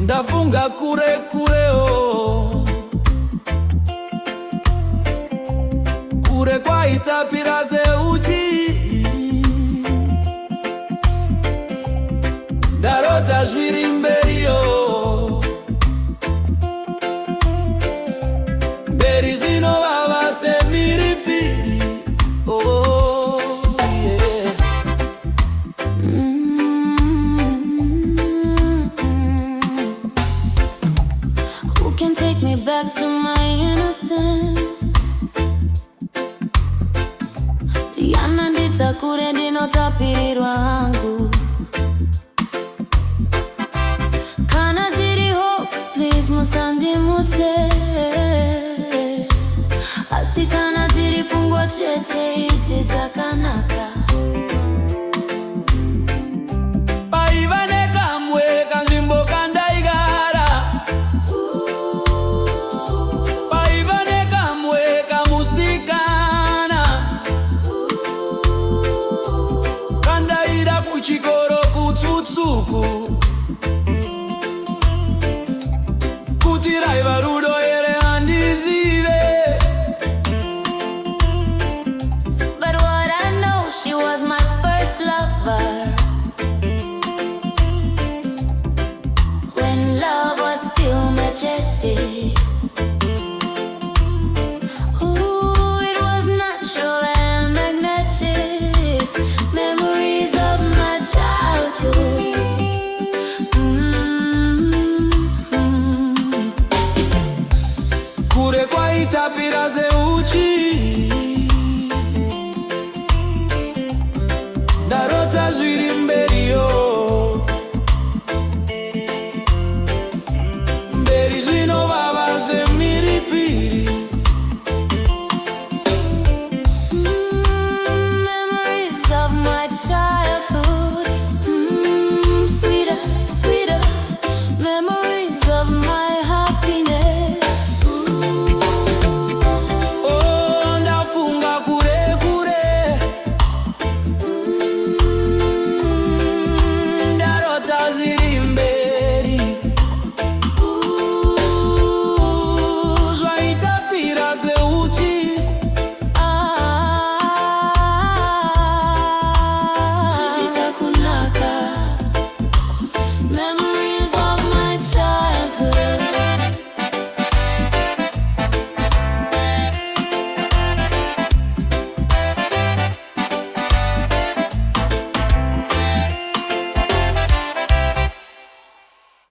ndafunga kure kureo kure kwa itapira zeuchi ndarota zviri mberiyo mberi zvinovava semiripiri. Oh, yeah. Who can take me back to my innocence? Tiana nditakure ndinotapirirwa hangu. Kana tiri hope, please musandimutse. Asi kana tiri pungwa chete iti takanaka. Paiva nekamwe kanzvimbo kandaigara. Paiva nekamwe kamusikana kandaira kuchikoro kutsutsuku kuti raiva rudo here handizive. But what I know, she was my first lover. When love was still majestic.